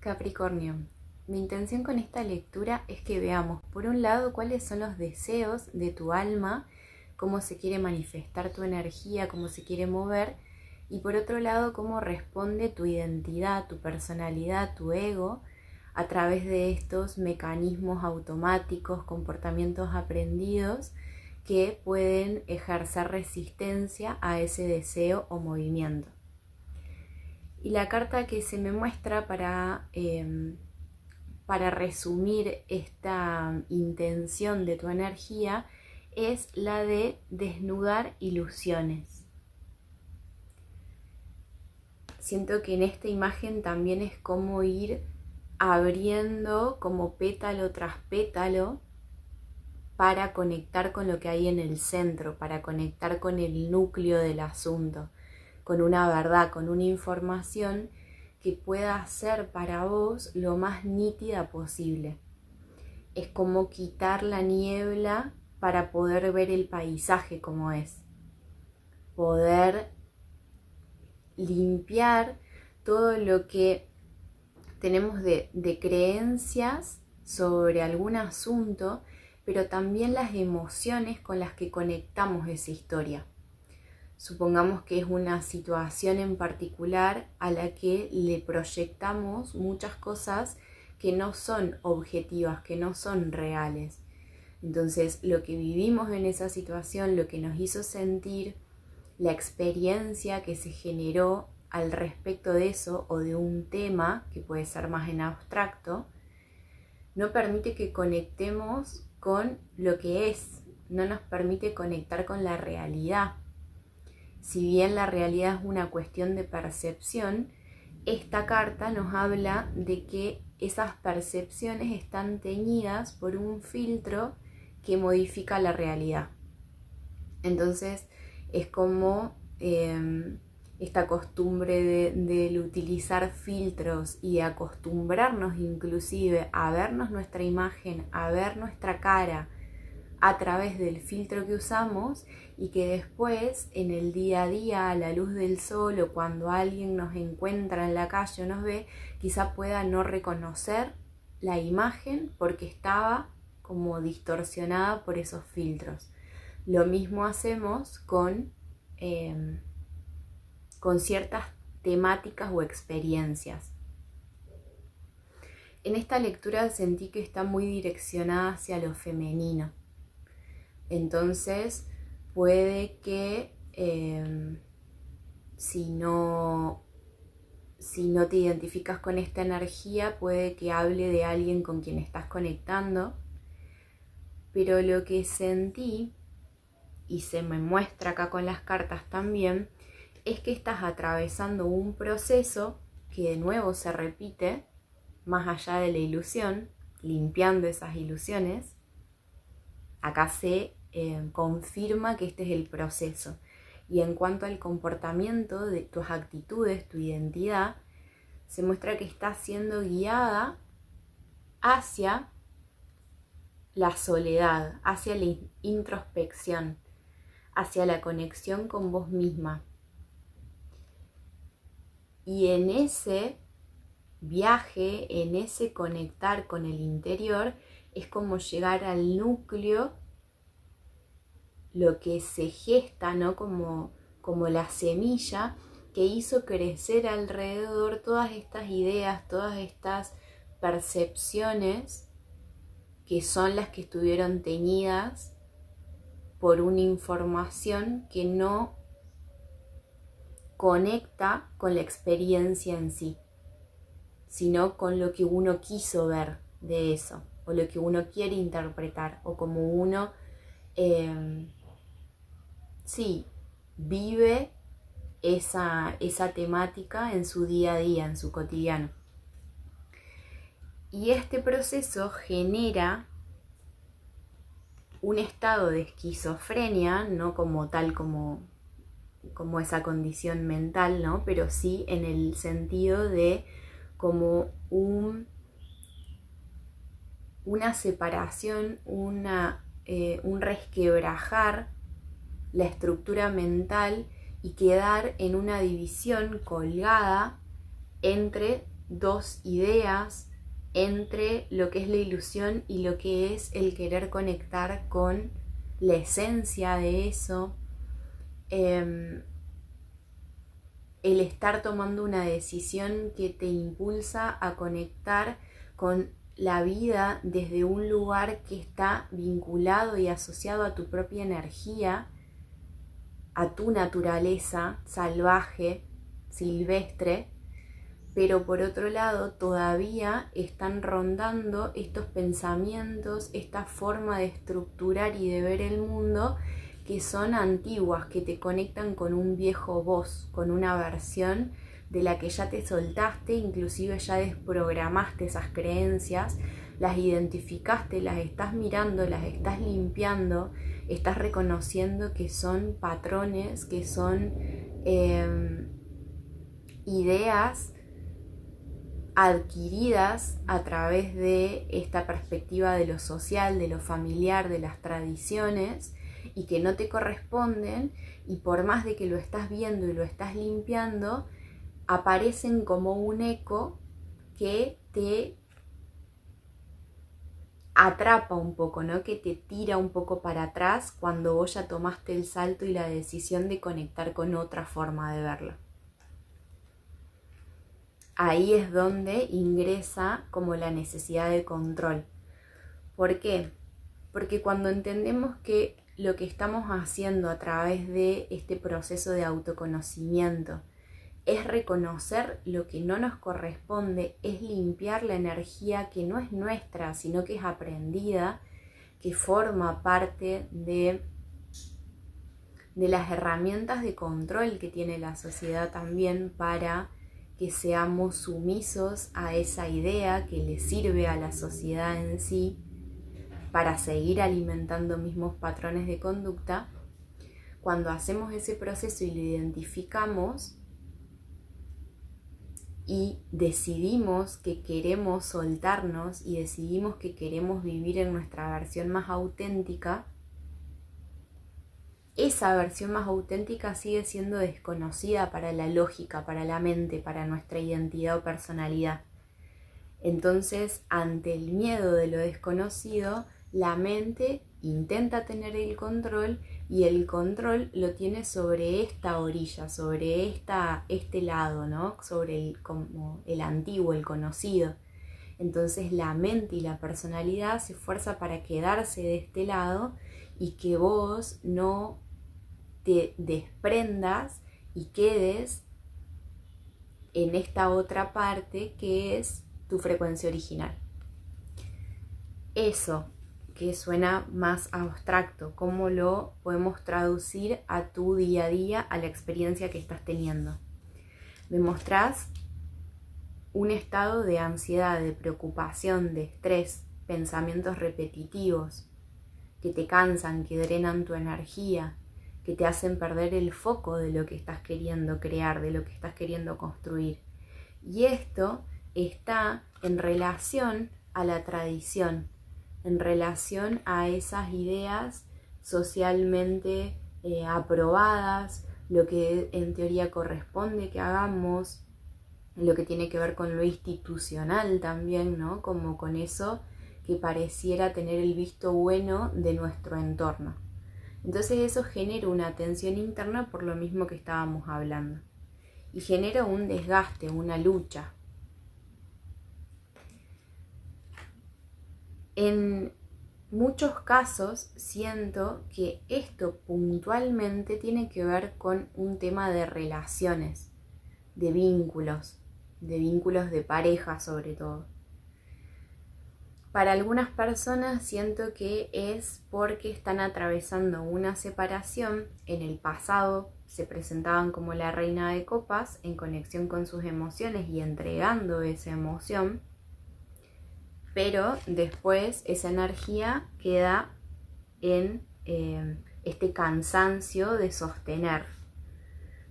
Capricornio, mi intención con esta lectura es que veamos, por un lado, cuáles son los deseos de tu alma, cómo se quiere manifestar tu energía, cómo se quiere mover, y por otro lado, cómo responde tu identidad, tu personalidad, tu ego, a través de estos mecanismos automáticos, comportamientos aprendidos que pueden ejercer resistencia a ese deseo o movimiento. Y la carta que se me muestra para resumir esta intención de tu energía es la de desnudar ilusiones. Siento que en esta imagen también es como ir abriendo como pétalo tras pétalo para conectar con lo que hay en el centro, para conectar con el núcleo del asunto, con una verdad, con una información que pueda ser para vos lo más nítida posible. Es como quitar la niebla para poder ver el paisaje como es. Poder limpiar todo lo que tenemos de creencias sobre algún asunto, pero también las emociones con las que conectamos esa historia. Supongamos que es una situación en particular a la que le proyectamos muchas cosas que no son objetivas, que no son reales. Entonces, lo que vivimos en esa situación, lo que nos hizo sentir, la experiencia que se generó al respecto de eso o de un tema, que puede ser más en abstracto, no permite que conectemos con lo que es, no nos permite conectar con la realidad. Si bien la realidad es una cuestión de percepción, esta carta nos habla de que esas percepciones están teñidas por un filtro que modifica la realidad. Entonces es como esta costumbre de utilizar filtros y de acostumbrarnos inclusive a vernos nuestra imagen, a ver nuestra cara a través del filtro que usamos, y que después en el día a día, a la luz del sol, o cuando alguien nos encuentra en la calle o nos ve, quizá pueda no reconocer la imagen porque estaba como distorsionada por esos filtros. Lo mismo hacemos con ciertas temáticas o experiencias. En esta lectura sentí que está muy direccionada hacia lo femenino. Entonces puede que si no te identificas con esta energía, puede que hable de alguien con quien estás conectando, pero lo que sentí, y se me muestra acá con las cartas también, es que estás atravesando un proceso que de nuevo se repite, más allá de la ilusión, limpiando esas ilusiones. Acá se confirma que este es el proceso. Y en cuanto al comportamiento de tus actitudes, tu identidad, se muestra que estás siendo guiada hacia la soledad, hacia la introspección, hacia la conexión con vos misma. Y en ese viaje, en ese conectar con el interior, es como llegar al núcleo, lo que se gesta, ¿no? Como la semilla que hizo crecer alrededor todas estas ideas, todas estas percepciones que son las que estuvieron teñidas por una información que no conecta con la experiencia en sí, sino con lo que uno quiso ver de eso, o lo que uno quiere interpretar, o como uno vive esa temática en su día a día, en su cotidiano. Y este proceso genera un estado de esquizofrenia, no como tal como esa condición mental, ¿no? Pero sí en el sentido de como una separación, un resquebrajar la estructura mental y quedar en una división colgada entre dos ideas entre lo que es la ilusión y lo que es el querer conectar con la esencia de eso, el estar tomando una decisión que te impulsa a conectar con la vida desde un lugar que está vinculado y asociado a tu propia energía, a tu naturaleza salvaje, silvestre, pero por otro lado todavía están rondando estos pensamientos, esta forma de estructurar y de ver el mundo que son antiguas, que te conectan con un viejo vos, con una versión de la que ya te soltaste, inclusive ya desprogramaste esas creencias, las identificaste, las estás mirando, las estás limpiando, estás reconociendo que son patrones, que son ideas adquiridas a través de esta perspectiva de lo social, de lo familiar, de las tradiciones, y que no te corresponden, y por más de que lo estás viendo y lo estás limpiando, aparecen como un eco que te atrapa un poco, ¿no? Que te tira un poco para atrás cuando vos ya tomaste el salto y la decisión de conectar con otra forma de verla. Ahí es donde ingresa como la necesidad de control. ¿Por qué? Porque cuando entendemos que lo que estamos haciendo a través de este proceso de autoconocimiento es reconocer lo que no nos corresponde, es limpiar la energía que no es nuestra, sino que es aprendida, que forma parte de las herramientas de control que tiene la sociedad también para que seamos sumisos a esa idea que le sirve a la sociedad en sí para seguir alimentando mismos patrones de conducta. Cuando hacemos ese proceso y lo identificamos y decidimos que queremos soltarnos y decidimos que queremos vivir en nuestra versión más auténtica, esa versión más auténtica sigue siendo desconocida para la lógica, para la mente, para nuestra identidad o personalidad. Entonces, ante el miedo de lo desconocido, la mente intenta tener el control, y el control lo tiene sobre esta orilla, sobre este lado, ¿no? Sobre como el antiguo, el conocido. Entonces la mente y la personalidad se esfuerza para quedarse de este lado y que vos no te desprendas y quedes en esta otra parte que es tu frecuencia original. Eso que suena más abstracto, ¿cómo lo podemos traducir a tu día a día, a la experiencia que estás teniendo? Me mostrás un estado de ansiedad, de preocupación, de estrés, pensamientos repetitivos que te cansan, que drenan tu energía, que te hacen perder el foco de lo que estás queriendo crear, de lo que estás queriendo construir. Y esto está en relación a la tradición, en relación a esas ideas socialmente aprobadas, lo que en teoría corresponde que hagamos, lo que tiene que ver con lo institucional también, ¿no? Como con eso que pareciera tener el visto bueno de nuestro entorno. Entonces eso genera una tensión interna por lo mismo que estábamos hablando. Y genera un desgaste, una lucha. En muchos casos siento que esto puntualmente tiene que ver con un tema de relaciones, de vínculos de pareja sobre todo. Para algunas personas siento que es porque están atravesando una separación. En el pasado se presentaban como la reina de copas en conexión con sus emociones y entregando esa emoción, pero después esa energía queda en este cansancio de sostener,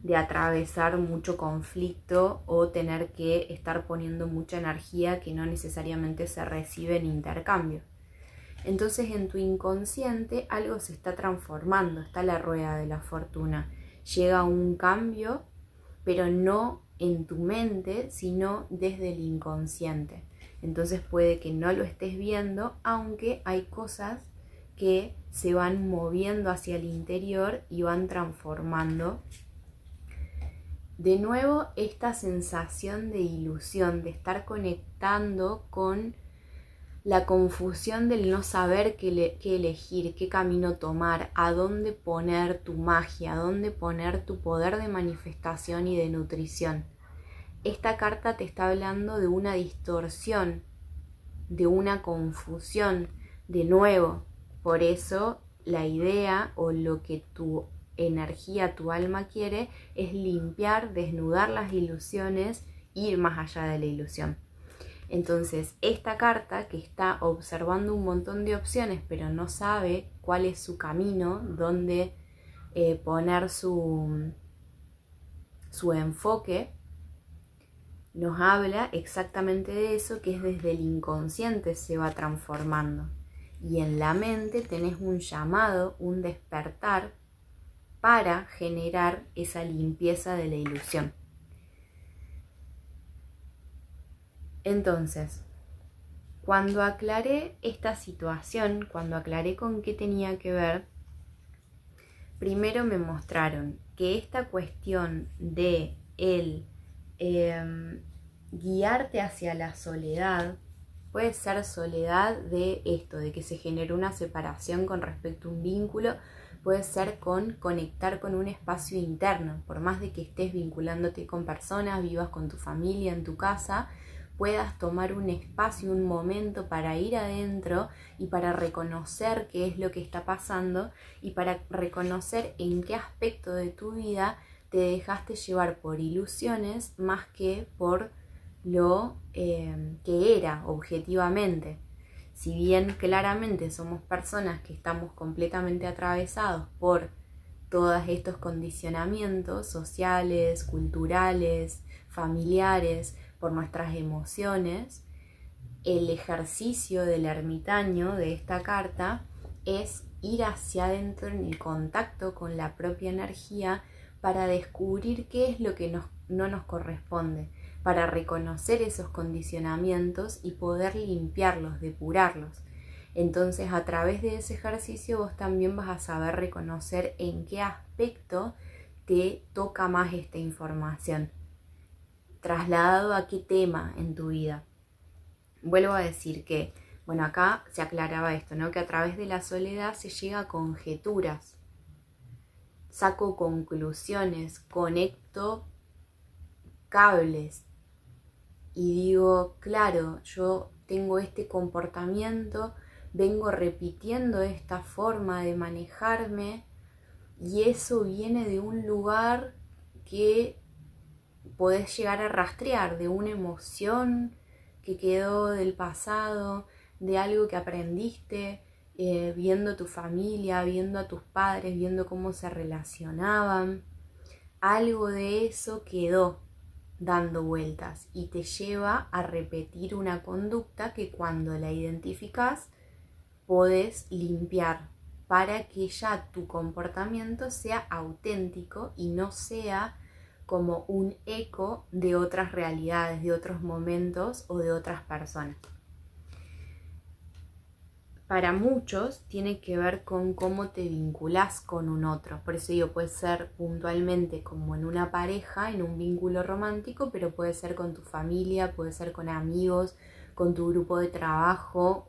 de atravesar mucho conflicto o tener que estar poniendo mucha energía que no necesariamente se recibe en intercambio. Entonces en tu inconsciente algo se está transformando, está la rueda de la fortuna. Llega un cambio, pero no en tu mente, sino desde el inconsciente. Entonces puede que no lo estés viendo, aunque hay cosas que se van moviendo hacia el interior y van transformando. De nuevo, esta sensación de ilusión, de estar conectando con la confusión del no saber qué elegir, qué camino tomar, a dónde poner tu magia, a dónde poner tu poder de manifestación y de nutrición. Esta carta te está hablando de una distorsión, de una confusión, de nuevo. Por eso la idea o lo que tu energía, tu alma quiere es limpiar, desnudar las ilusiones, ir más allá de la ilusión. Entonces, esta carta que está observando un montón de opciones, pero no sabe cuál es su camino, dónde poner su enfoque, nos habla exactamente de eso, que es desde el inconsciente se va transformando. Y en la mente tenés un llamado, un despertar para generar esa limpieza de la ilusión. Entonces, cuando aclaré esta situación, cuando aclaré con qué tenía que ver, primero me mostraron que esta cuestión de guiarte hacia la soledad, puede ser soledad de esto, de que se generó una separación con respecto a un vínculo, puede ser con conectar con un espacio interno, por más de que estés vinculándote con personas, vivas con tu familia, en tu casa, puedas tomar un espacio, un momento para ir adentro y para reconocer qué es lo que está pasando y para reconocer en qué aspecto de tu vida te dejaste llevar por ilusiones más que por lo que era objetivamente. Si bien claramente somos personas que estamos completamente atravesados por todos estos condicionamientos sociales, culturales, familiares, por nuestras emociones, el ejercicio del ermitaño de esta carta es ir hacia adentro en el contacto con la propia energía para descubrir qué es lo que no nos corresponde, para reconocer esos condicionamientos y poder limpiarlos, depurarlos. Entonces, a través de ese ejercicio vos también vas a saber reconocer en qué aspecto te toca más esta información, trasladado a qué tema en tu vida. Vuelvo a decir que, bueno, acá se aclaraba esto, ¿no? Que a través de la soledad se llega a conjeturas, saco conclusiones, conecto cables y digo, claro, yo tengo este comportamiento, vengo repitiendo esta forma de manejarme y eso viene de un lugar que podés llegar a rastrear, de una emoción que quedó del pasado, de algo que aprendiste viendo a tu familia, viendo a tus padres, viendo cómo se relacionaban. Algo de eso quedó dando vueltas y te lleva a repetir una conducta que cuando la identificás podés limpiar para que ya tu comportamiento sea auténtico y no sea como un eco de otras realidades, de otros momentos o de otras personas. Para muchos tiene que ver con cómo te vinculás con un otro. Por eso digo, puede ser puntualmente como en una pareja, en un vínculo romántico, pero puede ser con tu familia, puede ser con amigos, con tu grupo de trabajo,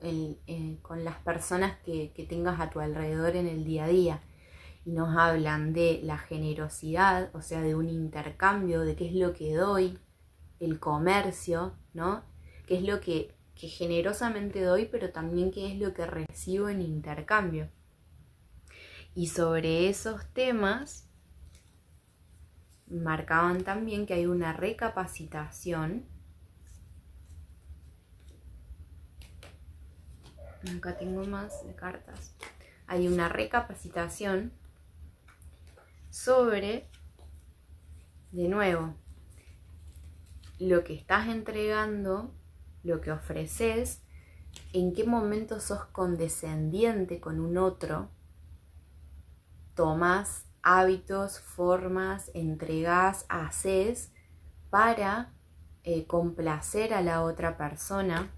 con las personas que tengas a tu alrededor en el día a día. Y nos hablan de la generosidad, o sea, de un intercambio, de qué es lo que doy, el comercio, ¿no? Qué es lo que generosamente doy, pero también qué es lo que recibo en intercambio. Y sobre esos temas marcaban también que hay una recapacitación. Acá tengo más de cartas. Hay una recapacitación sobre, de nuevo, lo que estás entregando, lo que ofreces, en qué momento sos condescendiente con un otro, tomás hábitos, formas, entregás, haces para complacer a la otra persona.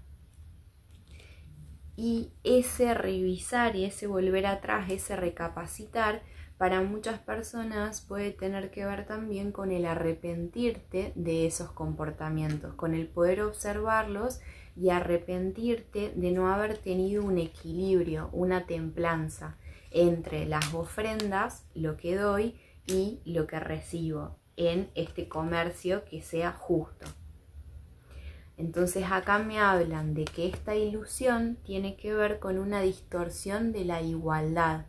Y ese revisar y ese volver atrás, ese recapacitar, para muchas personas puede tener que ver también con el arrepentirte de esos comportamientos, con el poder observarlos y arrepentirte de no haber tenido un equilibrio, una templanza entre las ofrendas, lo que doy, y lo que recibo en este comercio que sea justo. Entonces acá me hablan de que esta ilusión tiene que ver con una distorsión de la igualdad,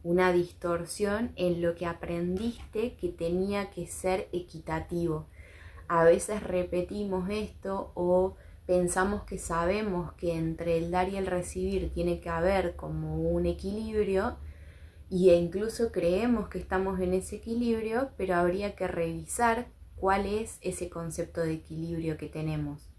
una distorsión en lo que aprendiste que tenía que ser equitativo. A veces repetimos esto o pensamos que sabemos que entre el dar y el recibir tiene que haber como un equilibrio, e incluso creemos que estamos en ese equilibrio, pero habría que revisar cuál es ese concepto de equilibrio que tenemos.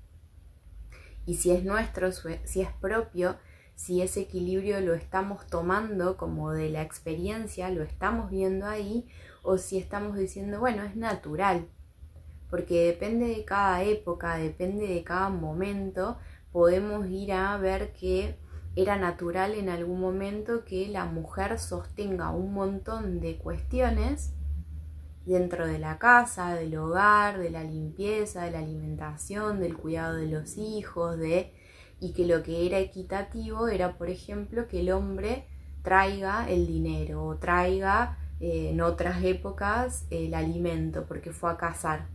Y si es nuestro, si es propio, si ese equilibrio lo estamos tomando como de la experiencia, lo estamos viendo ahí, o si estamos diciendo, bueno, es natural, porque depende de cada época, depende de cada momento, podemos ir a ver que era natural en algún momento que la mujer sostenga un montón de cuestiones dentro de la casa, del hogar, de la limpieza, de la alimentación, del cuidado de los hijos, y que lo que era equitativo era, por ejemplo, que el hombre traiga el dinero o traiga en otras épocas el alimento porque fue a cazar.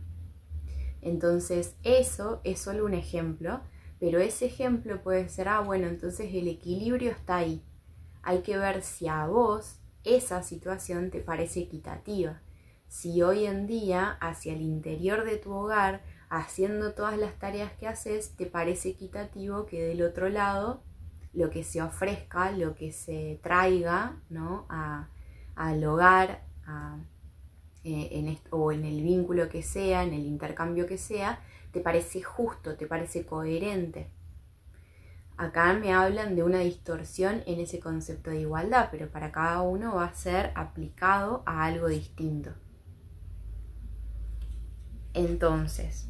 Entonces eso es solo un ejemplo, pero ese ejemplo puede ser, bueno, entonces el equilibrio está ahí. Hay que ver si a vos esa situación te parece equitativa. Si hoy en día, hacia el interior de tu hogar, haciendo todas las tareas que haces, te parece equitativo que del otro lado lo que se ofrezca, lo que se traiga, ¿no?, al hogar, o en el vínculo que sea, en el intercambio que sea, te parece justo, te parece coherente. Acá me hablan de una distorsión en ese concepto de igualdad, pero para cada uno va a ser aplicado a algo distinto. Entonces,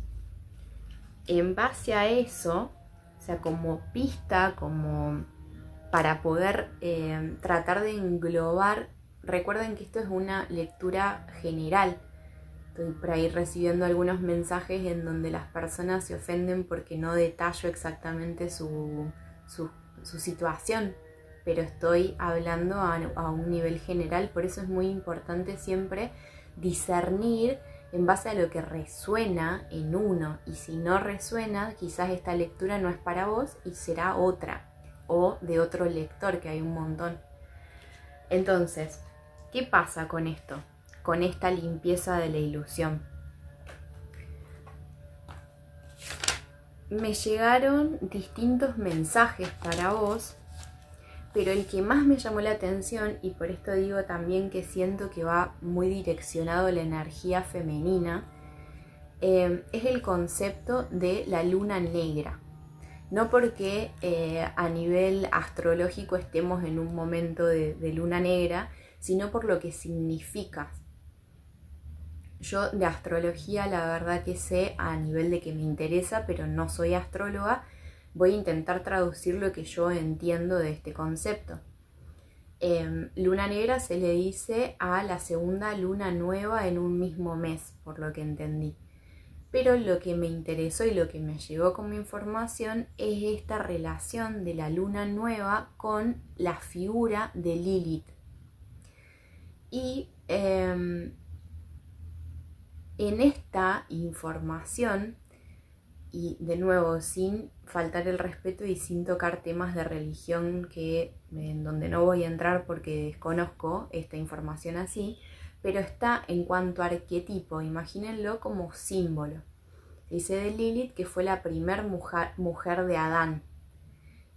en base a eso, o sea, como pista, como para poder tratar de englobar, recuerden que esto es una lectura general. Estoy por ahí recibiendo algunos mensajes en donde las personas se ofenden porque no detallo exactamente su situación, pero estoy hablando a un nivel general, por eso es muy importante siempre discernir en base a lo que resuena en uno, y si no resuena, quizás esta lectura no es para vos y será otra, o de otro lector, que hay un montón. Entonces, ¿qué pasa con esto? Con esta limpieza de la ilusión. Me llegaron distintos mensajes para vos, pero el que más me llamó la atención, y por esto digo también que siento que va muy direccionado a la energía femenina, es el concepto de la luna negra. No porque a nivel astrológico estemos en un momento de luna negra, sino por lo que significa. Yo de astrología la verdad que sé a nivel de que me interesa, pero no soy astróloga. Voy a intentar traducir lo que yo entiendo de este concepto. Luna negra se le dice a la segunda luna nueva en un mismo mes, por lo que entendí. Pero lo que me interesó y lo que me llegó como información es esta relación de la luna nueva con la figura de Lilith. Y en esta información, y de nuevo sin faltar el respeto y sin tocar temas de religión en donde no voy a entrar porque desconozco esta información así, pero está en cuanto a arquetipo, imagínenlo como símbolo. Dice de Lilith que fue la primera mujer de Adán,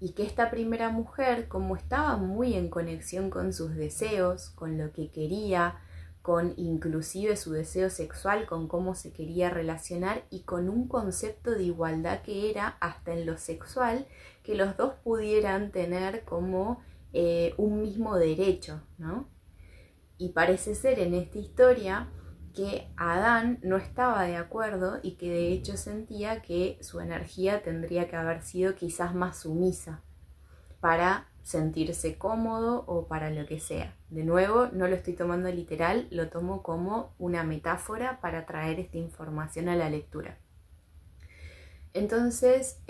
y que esta primera mujer, como estaba muy en conexión con sus deseos, con lo que quería, con inclusive su deseo sexual, con cómo se quería relacionar, y con un concepto de igualdad que era hasta en lo sexual, que los dos pudieran tener como un mismo derecho, ¿no? Y parece ser en esta historia que Adán no estaba de acuerdo y que de hecho sentía que su energía tendría que haber sido quizás más sumisa para sentirse cómodo o para lo que sea. De nuevo, no lo estoy tomando literal, lo tomo como una metáfora para traer esta información a la lectura. Entonces,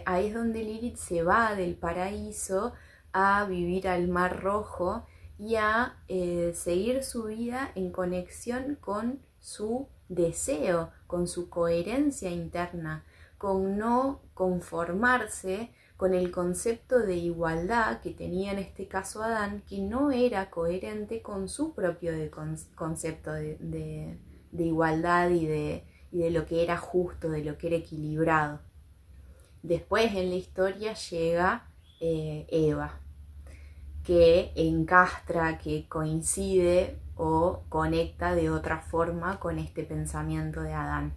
ahí es donde Lilith se va del paraíso a vivir al Mar Rojo y a seguir su vida en conexión con su deseo, con su coherencia interna, con no conformarse con el concepto de igualdad que tenía en este caso Adán, que no era coherente con su propio concepto de igualdad y de lo que era justo, de lo que era equilibrado. Después en la historia llega Eva, que encastra, que coincide o conecta de otra forma con este pensamiento de Adán.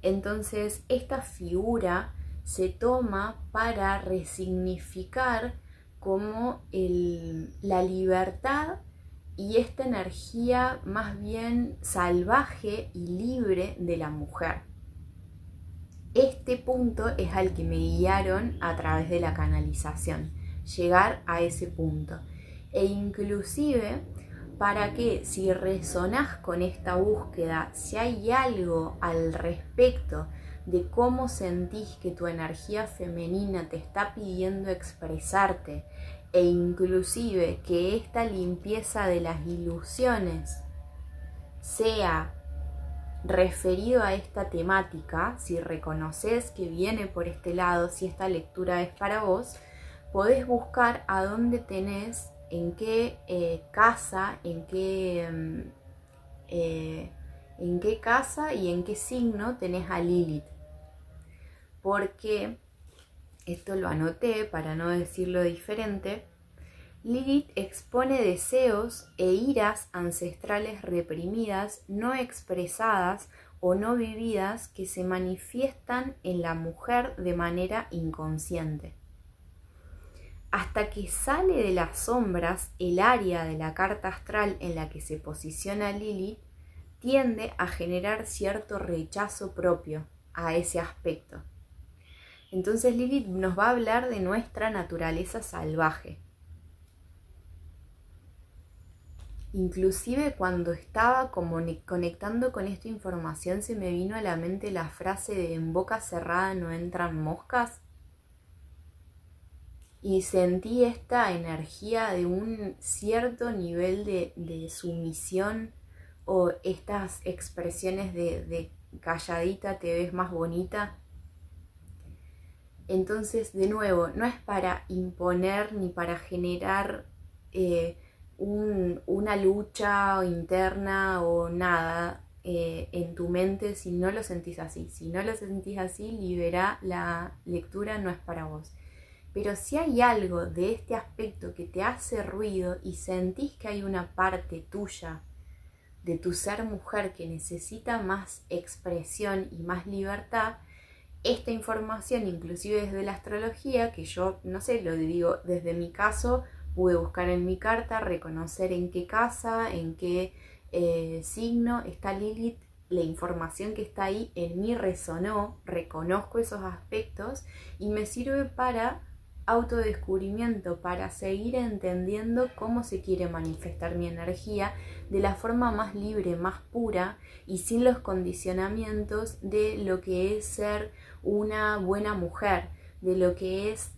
Entonces esta figura se toma para resignificar como la libertad y esta energía más bien salvaje y libre de la mujer. Este punto es al que me guiaron a través de la canalización, llegar a ese punto. E inclusive para que si resonás con esta búsqueda, si hay algo al respecto de cómo sentís que tu energía femenina te está pidiendo expresarte, e inclusive que esta limpieza de las ilusiones sea referido a esta temática, si reconoces que viene por este lado, si esta lectura es para vos, podés buscar a dónde tenés, en qué casa, en qué casa y en qué signo tenés a Lilith. Porque, esto lo anoté para no decirlo diferente, Lilith expone deseos e iras ancestrales reprimidas, no expresadas o no vividas que se manifiestan en la mujer de manera inconsciente. Hasta que sale de las sombras, el área de la carta astral en la que se posiciona Lilith tiende a generar cierto rechazo propio a ese aspecto. Entonces Lilith nos va a hablar de nuestra naturaleza salvaje. Inclusive cuando estaba conectando con esta información se me vino a la mente la frase de en boca cerrada no entran moscas. Y sentí esta energía de un cierto nivel de sumisión o estas expresiones de calladita te ves más bonita. Entonces, de nuevo, no es para imponer ni para generar una lucha interna o nada en tu mente si no lo sentís así. Si no lo sentís así, libera la lectura, no es para vos. Pero si hay algo de este aspecto que te hace ruido y sentís que hay una parte tuya de tu ser mujer que necesita más expresión y más libertad, esta información, inclusive desde la astrología, que yo, no sé, lo digo desde mi caso, pude buscar en mi carta, reconocer en qué casa, en qué signo está Lilith, la información que está ahí en mí resonó, reconozco esos aspectos y me sirve para autodescubrimiento, para seguir entendiendo cómo se quiere manifestar mi energía de la forma más libre, más pura y sin los condicionamientos de lo que es ser una buena mujer, de lo que es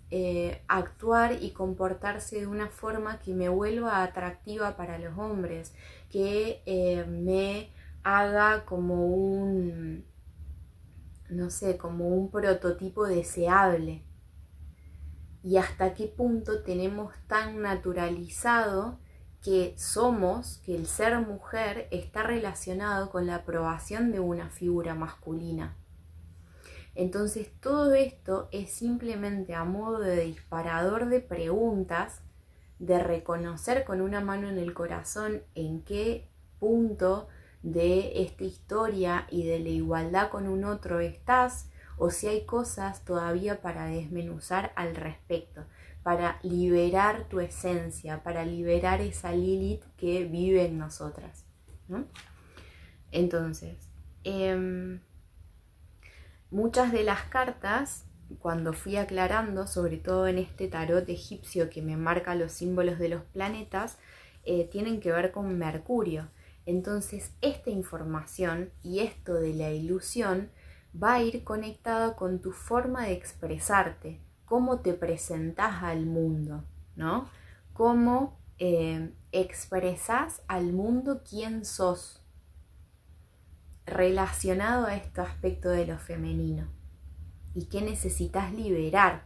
actuar y comportarse de una forma que me vuelva atractiva para los hombres, que me haga como un, no sé, como un prototipo deseable. Y hasta qué punto tenemos tan naturalizado que somos, que el ser mujer está relacionado con la aprobación de una figura masculina. Entonces todo esto es simplemente a modo de disparador de preguntas, de reconocer con una mano en el corazón en qué punto de esta historia y de la igualdad con un otro estás, o si hay cosas todavía para desmenuzar al respecto, para liberar tu esencia, para liberar esa Lilith que vive en nosotras, ¿no? Entonces, muchas de las cartas, cuando fui aclarando, sobre todo en este tarot egipcio que me marca los símbolos de los planetas, tienen que ver con Mercurio. Entonces, esta información y esto de la ilusión va a ir conectada con tu forma de expresarte, cómo te presentas al mundo, ¿no? Cómo expresas al mundo quién sos, relacionado a este aspecto de lo femenino y qué necesitas liberar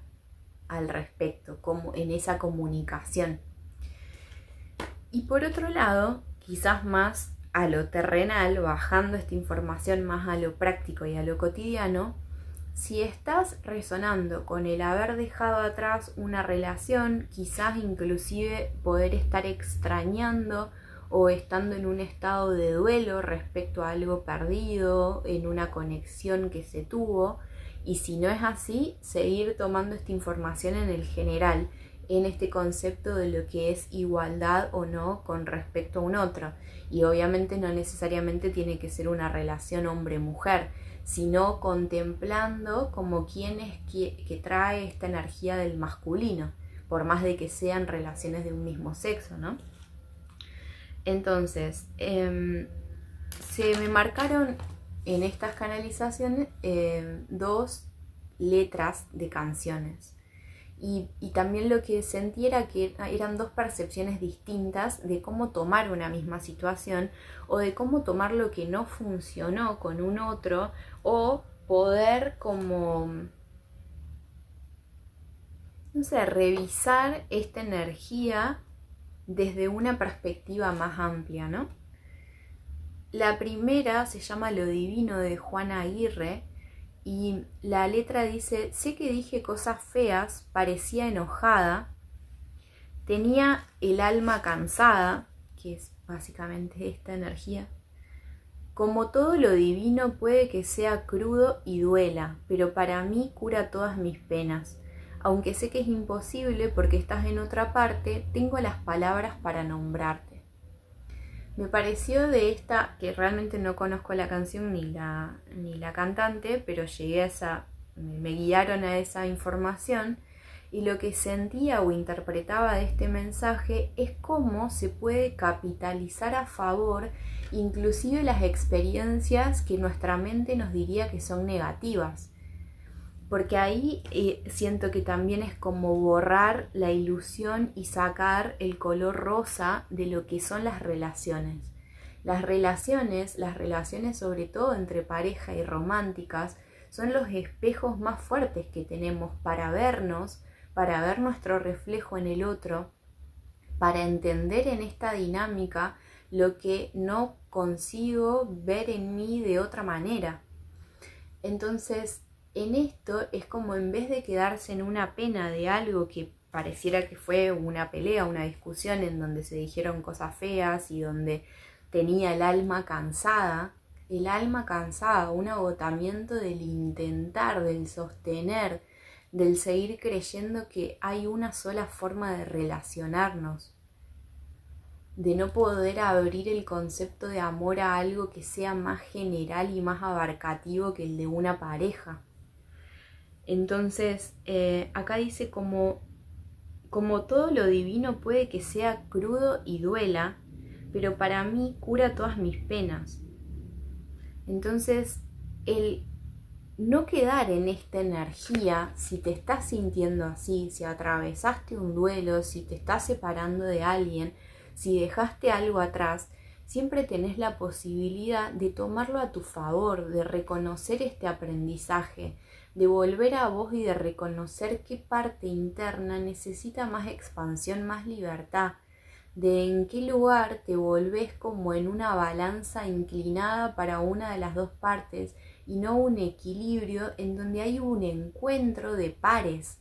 al respecto, como en esa comunicación. Y por otro lado, quizás más a lo terrenal, bajando esta información más a lo práctico y a lo cotidiano, si estás resonando con el haber dejado atrás una relación, quizás inclusive poder estar extrañando o estando en un estado de duelo respecto a algo perdido, en una conexión que se tuvo, y si no es así, seguir tomando esta información en el general, en este concepto de lo que es igualdad o no con respecto a un otro. Y obviamente no necesariamente tiene que ser una relación hombre-mujer, sino contemplando como quien es que trae esta energía del masculino, por más de que sean relaciones de un mismo sexo, ¿no? Entonces, se me marcaron en estas canalizaciones dos letras de canciones. Y también lo que sentí era que eran dos percepciones distintas de cómo tomar una misma situación o de cómo tomar lo que no funcionó con un otro o poder como, no sé, revisar esta energía desde una perspectiva más amplia, ¿no? La primera se llama Lo Divino de Juana Aguirre y la letra dice: sé que dije cosas feas, parecía enojada, tenía el alma cansada, que es básicamente esta energía. Como todo lo divino puede que sea crudo y duela, pero para mí cura todas mis penas. Aunque sé que es imposible porque estás en otra parte, tengo las palabras para nombrarte. Me pareció de esta, que realmente no conozco la canción ni la cantante, pero llegué a esa, me guiaron a esa información, y lo que sentía o interpretaba de este mensaje es cómo se puede capitalizar a favor inclusive las experiencias que nuestra mente nos diría que son negativas. Porque ahí siento que también es como borrar la ilusión y sacar el color rosa de lo que son las relaciones. Las relaciones sobre todo entre pareja y románticas, son los espejos más fuertes que tenemos para vernos, para ver nuestro reflejo en el otro, para entender en esta dinámica lo que no consigo ver en mí de otra manera. Entonces, en esto es como, en vez de quedarse en una pena de algo que pareciera que fue una pelea, una discusión en donde se dijeron cosas feas y donde tenía el alma cansada, un agotamiento del intentar, del sostener, del seguir creyendo que hay una sola forma de relacionarnos, de no poder abrir el concepto de amor a algo que sea más general y más abarcativo que el de una pareja. Entonces, acá dice como todo lo divino puede que sea crudo y duela, pero para mí cura todas mis penas. Entonces, el no quedar en esta energía, si te estás sintiendo así, si atravesaste un duelo, si te estás separando de alguien, si dejaste algo atrás, siempre tenés la posibilidad de tomarlo a tu favor, de reconocer este aprendizaje, de volver a vos y de reconocer qué parte interna necesita más expansión, más libertad, de en qué lugar te volvés como en una balanza inclinada para una de las dos partes y no un equilibrio en donde hay un encuentro de pares,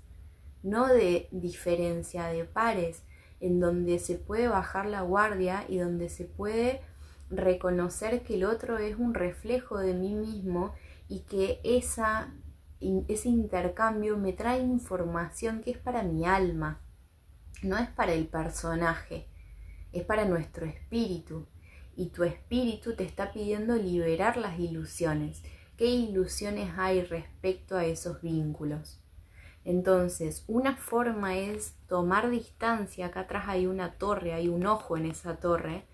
no de diferencia, de pares, en donde se puede bajar la guardia y donde se puede reconocer que el otro es un reflejo de mí mismo y que ese intercambio me trae información que es para mi alma, no es para el personaje, es para nuestro espíritu. y tu espíritu te está pidiendo liberar las ilusiones. ¿Qué ilusiones hay respecto a esos vínculos? Entonces, una forma es tomar distancia. Acá atrás hay una torre, hay un ojo en esa torre.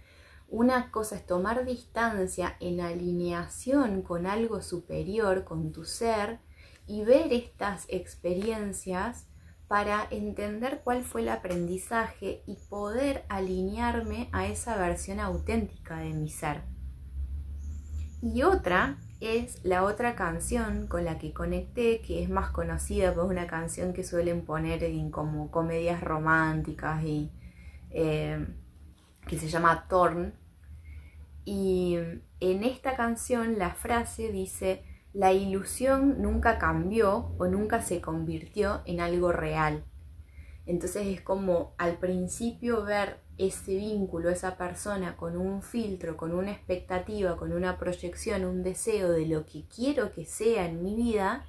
Una cosa es tomar distancia en alineación con algo superior, con tu ser, y ver estas experiencias para entender cuál fue el aprendizaje y poder alinearme a esa versión auténtica de mi ser. Y otra es la otra canción con la que conecté, que es más conocida, pues una canción que suelen poner en como comedias románticas y que se llama Torn. Y en esta canción la frase dice: la ilusión nunca cambió o nunca se convirtió en algo real. Entonces es como al principio ver ese vínculo, esa persona con un filtro, con una expectativa, con una proyección, un deseo de lo que quiero que sea en mi vida,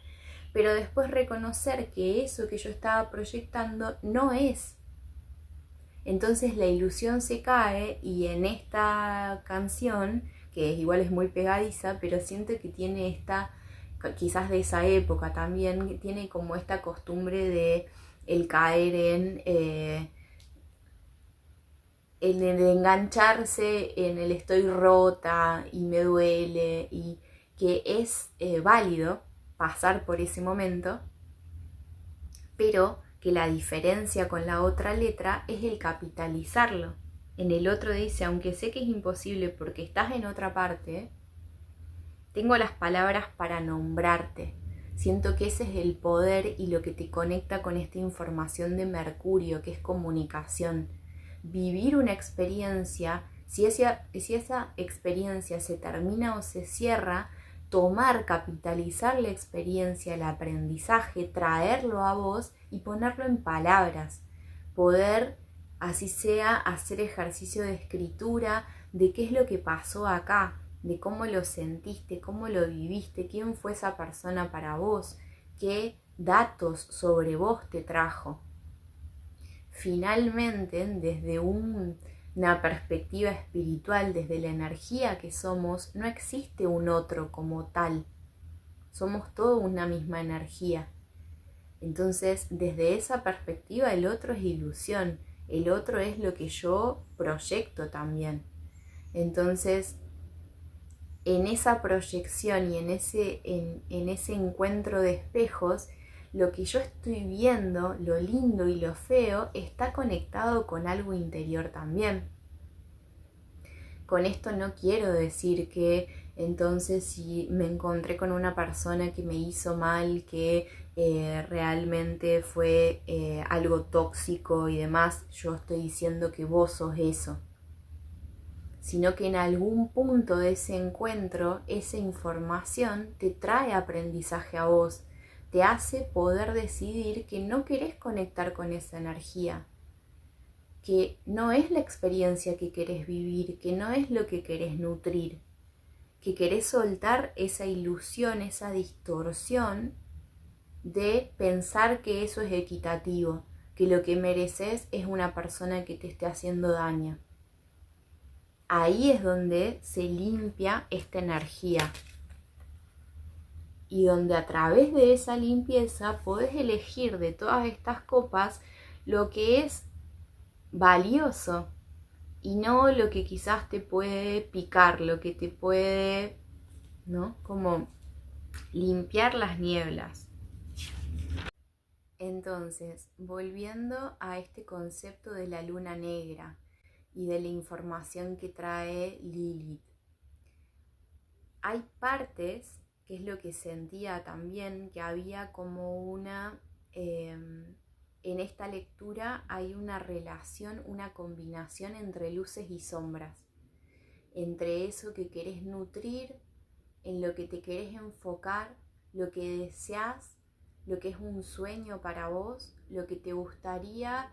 pero después reconocer que eso que yo estaba proyectando no es. Entonces la ilusión se cae, y en esta canción, que igual es muy pegadiza, pero siento que tiene esta, quizás de esa época también, tiene como esta costumbre de el caer en el engancharse en el estoy rota y me duele, y que es válido pasar por ese momento, pero que la diferencia con la otra letra es el capitalizarlo. En el otro dice: aunque sé que es imposible porque estás en otra parte, tengo las palabras para nombrarte. Siento que ese es el poder y lo que te conecta con esta información de Mercurio, que es comunicación. Vivir una experiencia, si esa experiencia se termina o se cierra, tomar, capitalizar la experiencia, el aprendizaje, traerlo a vos y ponerlo en palabras. Poder, así sea, hacer ejercicio de escritura de qué es lo que pasó acá, de cómo lo sentiste, cómo lo viviste, quién fue esa persona para vos, qué datos sobre vos te trajo. Finalmente, desde una perspectiva espiritual, desde la energía que somos, no existe un otro como tal. Somos todo una misma energía. Entonces, desde esa perspectiva, el otro es ilusión, el otro es lo que yo proyecto también. Entonces, en esa proyección y en ese encuentro de espejos, lo que yo estoy viendo, lo lindo y lo feo, está conectado con algo interior también. Con esto no quiero decir que entonces si me encontré con una persona que me hizo mal, que realmente fue algo tóxico y demás, yo estoy diciendo que vos sos eso. Sino que en algún punto de ese encuentro, esa información te trae aprendizaje a vos, te hace poder decidir que no querés conectar con esa energía, que no es la experiencia que querés vivir, que no es lo que querés nutrir, que querés soltar esa ilusión, esa distorsión de pensar que eso es equitativo, que lo que mereces es una persona que te esté haciendo daño. Ahí es donde se limpia esta energía y donde a través de esa limpieza podés elegir de todas estas copas lo que es valioso y no lo que quizás te puede picar, lo que te puede, ¿no? Como limpiar las nieblas. Entonces, volviendo a este concepto de la luna negra y de la información que trae Lilith, hay partes, que es lo que sentía también, que había como una, en esta lectura hay una relación, una combinación entre luces y sombras, entre eso que querés nutrir, en lo que te querés enfocar, lo que deseas, lo que es un sueño para vos, lo que te gustaría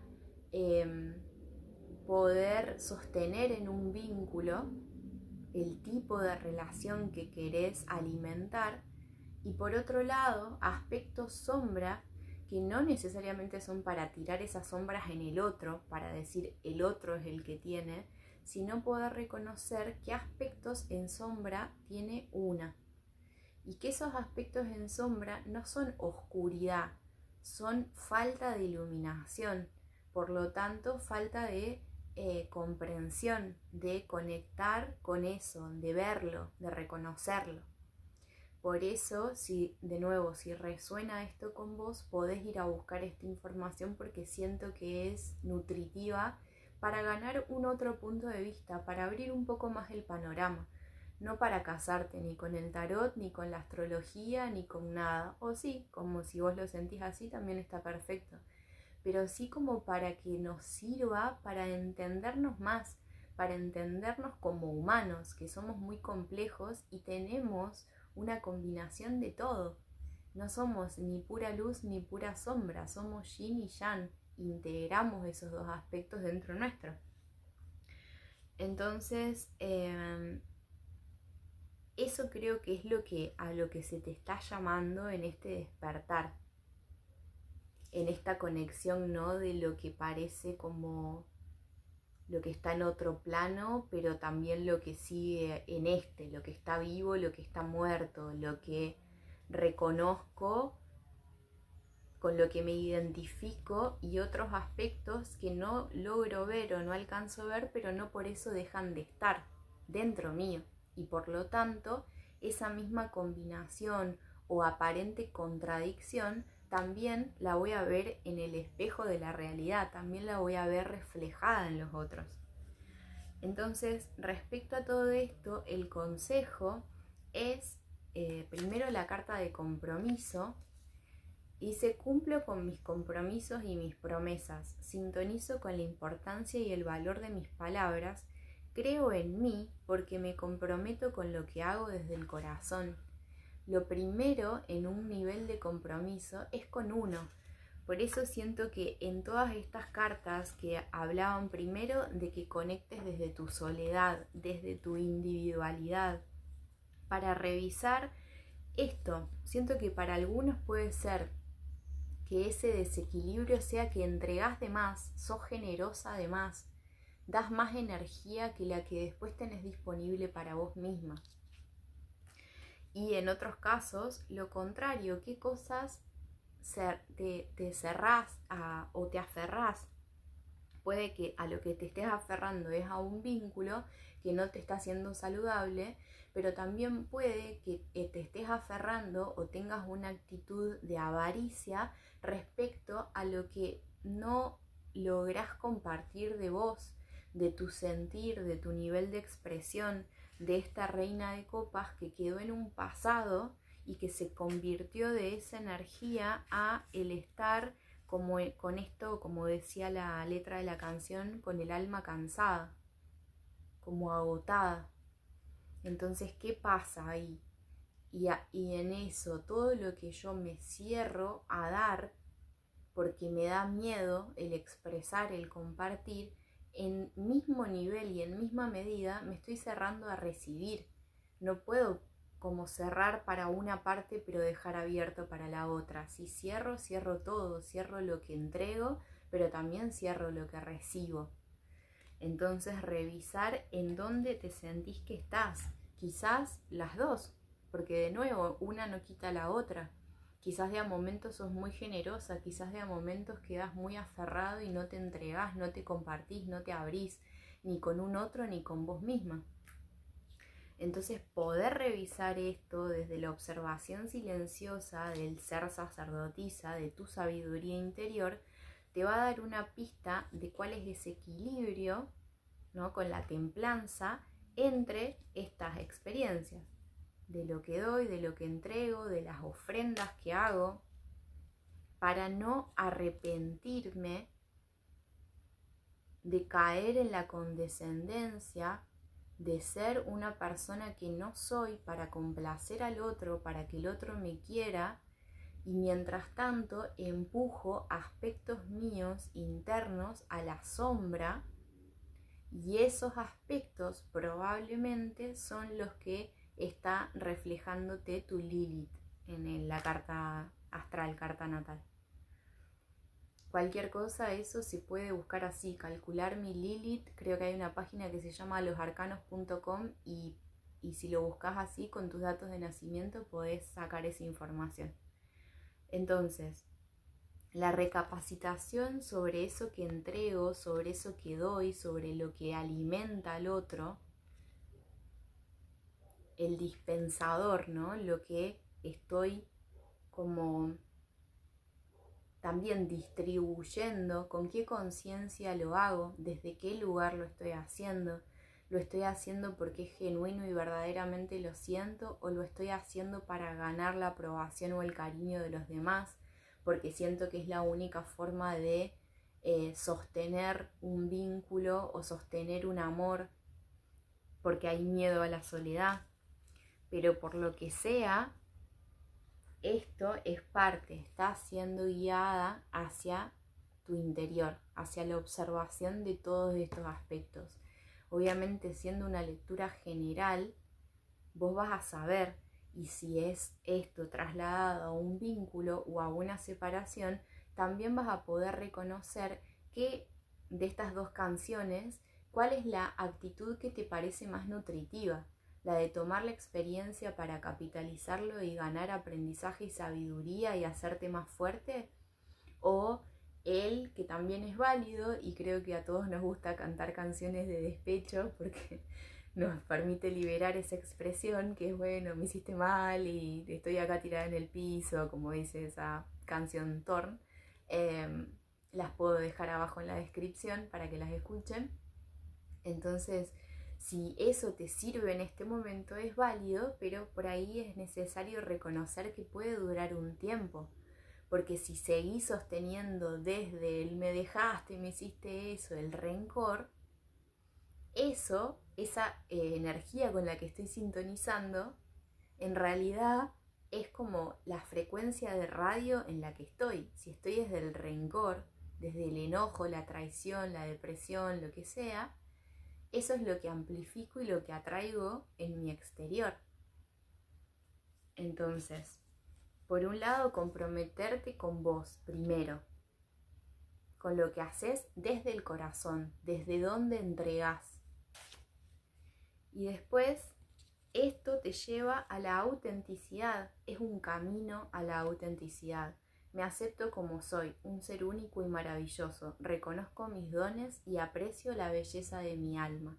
poder sostener en un vínculo, el tipo de relación que querés alimentar, y por otro lado, aspectos sombra que no necesariamente son para tirar esas sombras en el otro, para decir el otro es el que tiene, sino poder reconocer qué aspectos en sombra tiene una. Y que esos aspectos en sombra no son oscuridad, son falta de iluminación, por lo tanto falta de comprensión, de conectar con eso, de verlo, de reconocerlo. Por eso, si resuena esto con vos, podés ir a buscar esta información porque siento que es nutritiva para ganar un otro punto de vista, para abrir un poco más el panorama. No para casarte ni con el tarot, ni con la astrología, ni con nada. O sí, como si vos lo sentís así, también está perfecto. Pero sí como para que nos sirva para entendernos más, para entendernos como humanos, que somos muy complejos y tenemos una combinación de todo. No somos ni pura luz ni pura sombra, somos yin y yang. Integramos esos dos aspectos dentro nuestro. Entonces, eso creo que es a lo que se te está llamando en este despertar, en esta conexión, ¿no? De lo que parece como lo que está en otro plano, pero también lo que sigue en este, lo que está vivo, lo que está muerto, lo que reconozco, con lo que me identifico, y otros aspectos que no logro ver o no alcanzo a ver, pero no por eso dejan de estar dentro mío. Y por lo tanto, esa misma combinación o aparente contradicción también la voy a ver en el espejo de la realidad, también la voy a ver reflejada en los otros. Entonces, respecto a todo esto, el consejo es primero la carta de compromiso. Dice: cumplo con mis compromisos y mis promesas, sintonizo con la importancia y el valor de mis palabras, creo en mí porque me comprometo con lo que hago desde el corazón. Lo primero en un nivel de compromiso es con uno. Por eso siento que en todas estas cartas que hablaban primero de que conectes desde tu soledad, desde tu individualidad, para revisar esto, siento que para algunos puede ser que ese desequilibrio sea que entregás de más, sos generosa de más, das más energía que la que después tenés disponible para vos misma. Y en otros casos, lo contrario, qué cosas te cerrás o te aferrás. Puede que a lo que te estés aferrando es a un vínculo que no te está haciendo saludable, pero también puede que te estés aferrando o tengas una actitud de avaricia respecto a lo que no lográs compartir de vos, de tu sentir, de tu nivel de expresión, de esta reina de copas que quedó en un pasado y que se convirtió de esa energía a el estar como con esto, como decía la letra de la canción, con el alma cansada, como agotada. Entonces, ¿qué pasa ahí? Y en eso, todo lo que yo me cierro a dar, porque me da miedo el expresar, el compartir, en mismo nivel y en misma medida me estoy cerrando a recibir. No puedo como cerrar para una parte pero dejar abierto para la otra. Si cierro, cierro todo, cierro lo que entrego, pero también cierro lo que recibo. Entonces revisar en dónde te sentís que estás, quizás las dos, porque de nuevo una no quita la otra. Quizás de a momentos sos muy generosa, quizás de a momentos quedás muy aferrado y no te entregás, no te compartís, no te abrís, ni con un otro ni con vos misma. Entonces poder revisar esto desde la observación silenciosa del ser sacerdotisa, de tu sabiduría interior, te va a dar una pista de cuál es ese equilibrio, ¿no?, con la templanza entre estas experiencias, de lo que doy, de lo que entrego, de las ofrendas que hago, para no arrepentirme de caer en la condescendencia, de ser una persona que no soy para complacer al otro, para que el otro me quiera, y mientras tanto empujo aspectos míos internos a la sombra, y esos aspectos probablemente son los que está reflejándote tu Lilith en la carta astral, carta natal. Cualquier cosa, eso se puede buscar así, calcular mi Lilith. Creo que hay una página que se llama losarcanos.com y si lo buscas así con tus datos de nacimiento podés sacar esa información. Entonces, la recapacitación sobre eso que entrego, sobre eso que doy, sobre lo que alimenta al otro, el dispensador, ¿no? Lo que estoy como también distribuyendo, con qué conciencia lo hago, desde qué lugar lo estoy haciendo porque es genuino y verdaderamente lo siento, o lo estoy haciendo para ganar la aprobación o el cariño de los demás, porque siento que es la única forma de sostener un vínculo o sostener un amor, porque hay miedo a la soledad. Pero por lo que sea, esto es parte, está siendo guiada hacia tu interior, hacia la observación de todos estos aspectos. Obviamente, siendo una lectura general, vos vas a saber, y si es esto trasladado a un vínculo o a una separación, también vas a poder reconocer que de estas dos canciones, cuál es la actitud que te parece más nutritiva, la de tomar la experiencia para capitalizarlo y ganar aprendizaje y sabiduría y hacerte más fuerte, o el que también es válido, y creo que a todos nos gusta cantar canciones de despecho porque nos permite liberar esa expresión que es, bueno, me hiciste mal y estoy acá tirada en el piso, como dice esa canción Torn. Las puedo dejar abajo en la descripción para que las escuchen. Entonces, si eso te sirve en este momento es válido, pero por ahí es necesario reconocer que puede durar un tiempo. Porque si seguís sosteniendo desde el me dejaste, me hiciste eso, el rencor, eso, esa energía con la que estoy sintonizando, en realidad es como la frecuencia de radio en la que estoy. Si estoy desde el rencor, desde el enojo, la traición, la depresión, lo que sea, eso es lo que amplifico y lo que atraigo en mi exterior. Entonces, por un lado, comprometerte con vos primero, con lo que haces desde el corazón, desde donde entregás. Y después, esto te lleva a la autenticidad, es un camino a la autenticidad. Me acepto como soy, un ser único y maravilloso. Reconozco mis dones y aprecio la belleza de mi alma.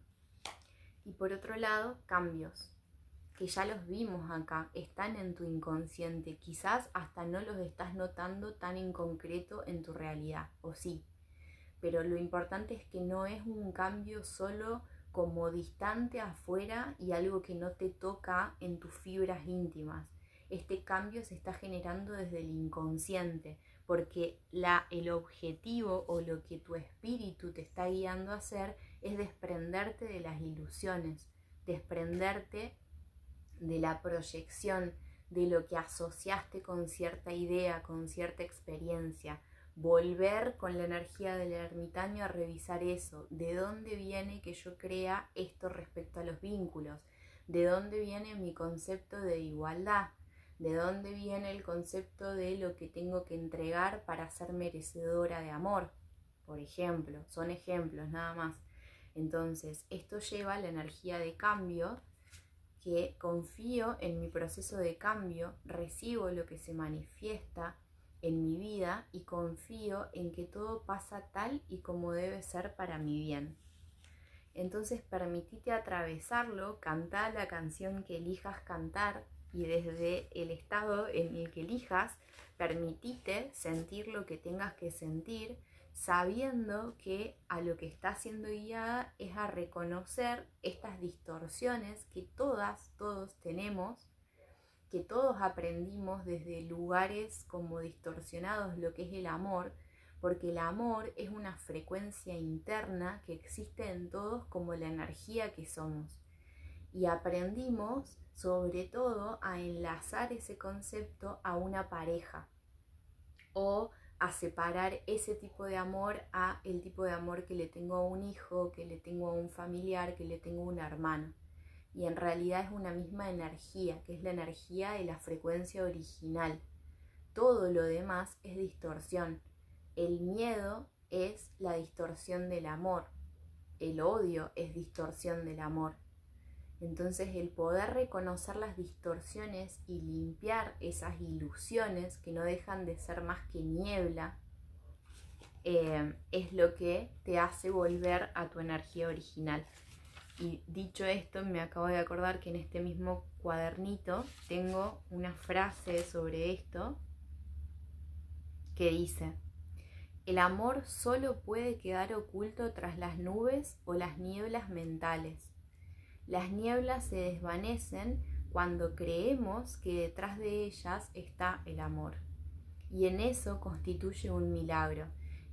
Y por otro lado, cambios, que ya los vimos acá, están en tu inconsciente. Quizás hasta no los estás notando tan en concreto en tu realidad, o sí. Pero lo importante es que no es un cambio solo como distante afuera y algo que no te toca en tus fibras íntimas. Este cambio se está generando desde el inconsciente, porque el objetivo o lo que tu espíritu te está guiando a hacer es desprenderte de las ilusiones, desprenderte de la proyección, de lo que asociaste con cierta idea, con cierta experiencia. Volver con la energía del ermitaño a revisar eso, de dónde viene que yo crea esto respecto a los vínculos, de dónde viene mi concepto de igualdad, de dónde viene el concepto de lo que tengo que entregar para ser merecedora de amor, por ejemplo, son ejemplos nada más. Entonces, esto lleva a la energía de cambio, que confío en mi proceso de cambio, recibo lo que se manifiesta en mi vida y confío en que todo pasa tal y como debe ser para mi bien. Entonces permitite atravesarlo, cantá la canción que elijas cantar y desde el estado en el que elijas, permitite sentir lo que tengas que sentir, sabiendo que a lo que está siendo guiada es a reconocer estas distorsiones que todos tenemos, que todos aprendimos desde lugares como distorsionados lo que es el amor, porque el amor es una frecuencia interna que existe en todos como la energía que somos. Y aprendimos sobre todo a enlazar ese concepto a una pareja o a separar ese tipo de amor a el tipo de amor que le tengo a un hijo, que le tengo a un familiar, que le tengo a un hermano. Y en realidad es una misma energía, que es la energía de la frecuencia original. Todo lo demás es distorsión. El miedo es la distorsión del amor. El odio es distorsión del amor. Entonces el poder reconocer las distorsiones y limpiar esas ilusiones que no dejan de ser más que niebla, es lo que te hace volver a tu energía original. Y dicho esto, me acabo de acordar que en este mismo cuadernito tengo una frase sobre esto que dice: el amor solo puede quedar oculto tras las nubes o las nieblas mentales. Las nieblas se desvanecen cuando creemos que detrás de ellas está el amor. Y en eso constituye un milagro,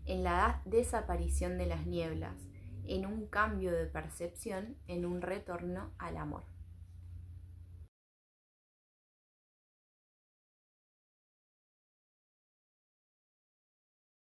en la desaparición de las nieblas, en un cambio de percepción, en un retorno al amor.